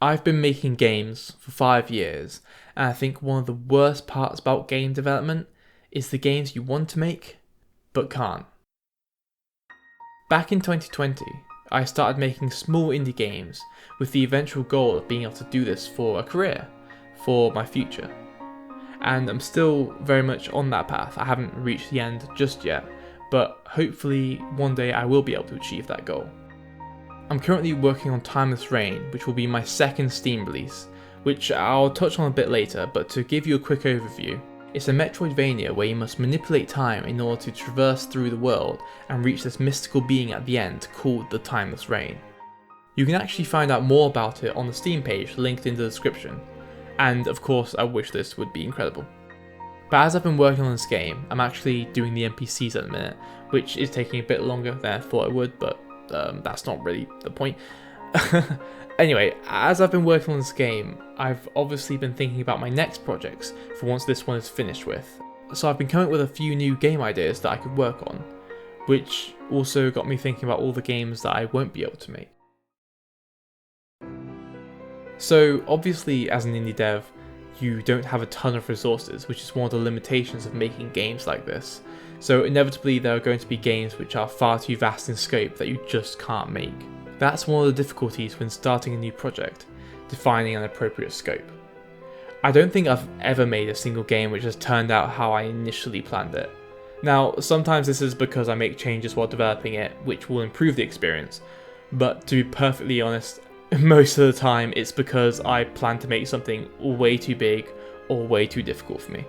I've been making games for 5 years, and I think one of the worst parts about game development is the games you want to make, but can't. Back in 2020, I started making small indie games with the eventual goal of being able to do this for a career, for my future. And I'm still very much on that path. I haven't reached the end just yet, but hopefully one day I will be able to achieve that goal. I'm currently working on Timeless Reign, which will be my second Steam release, which I'll touch on a bit later, but to give you a quick overview, it's a Metroidvania where you must manipulate time in order to traverse through the world and reach this mystical being at the end called the Timeless Reign. You can actually find out more about it on the Steam page linked in the description, and of course a wishlist would be incredible. But as I've been working on this game, I'm actually doing the NPCs at the minute, which is taking a bit longer than I thought it would, but that's not really the point. Anyway, as I've been working on this game, I've obviously been thinking about my next projects for once this one is finished with. So I've been coming up with a few new game ideas that I could work on, which also got me thinking about all the games that I won't be able to make. So obviously as an indie dev, you don't have a ton of resources, which is one of the limitations of making games like this. So inevitably there are going to be games which are far too vast in scope that you just can't make. That's one of the difficulties when starting a new project, defining an appropriate scope. I don't think I've ever made a single game which has turned out how I initially planned it. Now, sometimes this is because I make changes while developing it, which will improve the experience, but to be perfectly honest, most of the time it's because I plan to make something way too big or way too difficult for me.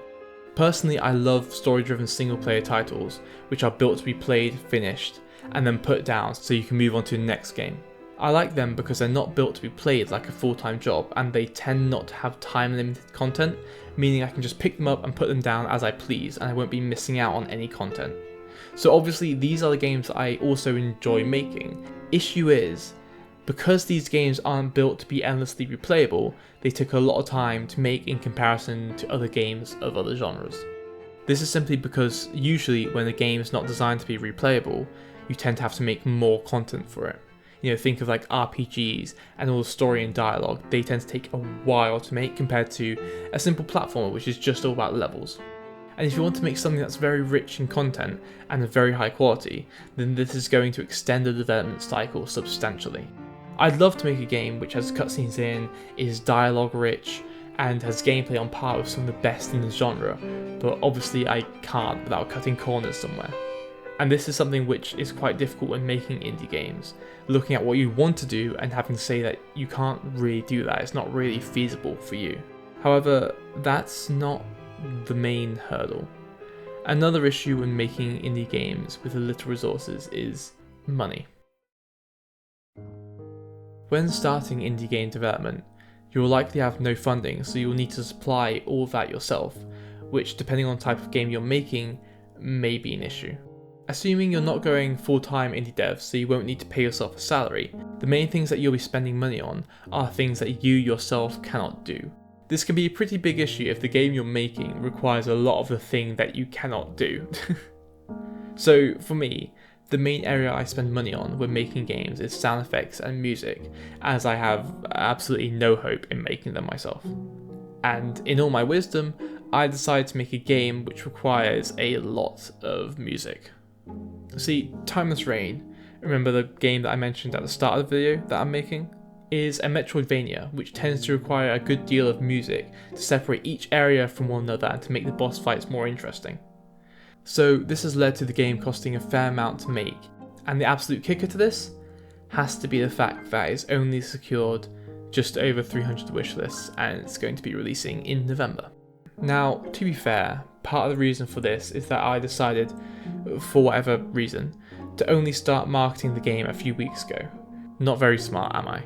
Personally, I love story-driven single-player titles, which are built to be played, finished, and then put down so you can move on to the next game. I like them because they're not built to be played like a full-time job, and they tend not to have time-limited content, meaning I can just pick them up and put them down as I please, and I won't be missing out on any content. So obviously these are the games that I also enjoy making. Issue is, because these games aren't built to be endlessly replayable, they took a lot of time to make in comparison to other games of other genres. This is simply because usually when a game is not designed to be replayable, you tend to have to make more content for it. You know, think of like RPGs and all the story and dialogue, they tend to take a while to make compared to a simple platformer which is just all about levels. And if you want to make something that's very rich in content and of very high quality, then this is going to extend the development cycle substantially. I'd love to make a game which has cutscenes in, is dialogue rich, and has gameplay on par with some of the best in the genre, but obviously I can't without cutting corners somewhere. And this is something which is quite difficult when making indie games, looking at what you want to do and having to say that you can't really do that, it's not really feasible for you. However, that's not the main hurdle. Another issue when making indie games with little resources is money. When starting indie game development, you will likely have no funding, so you will need to supply all of that yourself, which depending on the type of game you're making, may be an issue. Assuming you're not going full-time indie dev, so you won't need to pay yourself a salary, the main things that you'll be spending money on are things that you yourself cannot do. This can be a pretty big issue if the game you're making requires a lot of the thing that you cannot do. So for me, the main area I spend money on when making games is sound effects and music, as I have absolutely no hope in making them myself. And in all my wisdom, I decided to make a game which requires a lot of music. See, Timeless Reign, remember the game that I mentioned at the start of the video that I'm making, is a Metroidvania which tends to require a good deal of music to separate each area from one another and to make the boss fights more interesting. So this has led to the game costing a fair amount to make, and the absolute kicker to this has to be the fact that it's only secured just over 300 wishlists and it's going to be releasing in November. Now, to be fair, part of the reason for this is that I decided, for whatever reason, to only start marketing the game a few weeks ago. Not very smart, am I?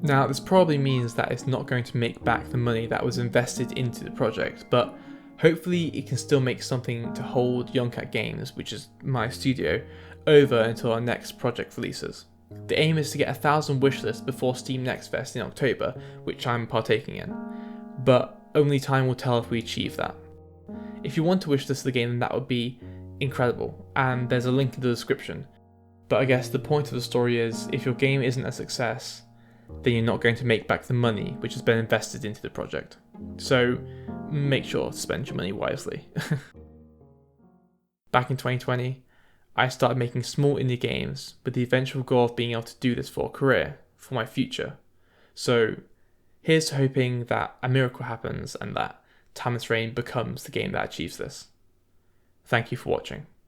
Now, this probably means that it's not going to make back the money that was invested into the project, but hopefully it can still make something to hold Young Cat Games, which is my studio, over until our next project releases. The aim is to get 1,000 wishlists before Steam Next Fest in October, which I'm partaking in, but only time will tell if we achieve that. If you want to wishlist the game, then that would be incredible, and there's a link in the description. But I guess the point of the story is, if your game isn't a success, then you're not going to make back the money which has been invested into the project. So make sure to spend your money wisely. Back in 2020, I started making small indie games with the eventual goal of being able to do this for a career, for my future. So here's to hoping that a miracle happens and that Timeless Reign becomes the game that achieves this. Thank you for watching.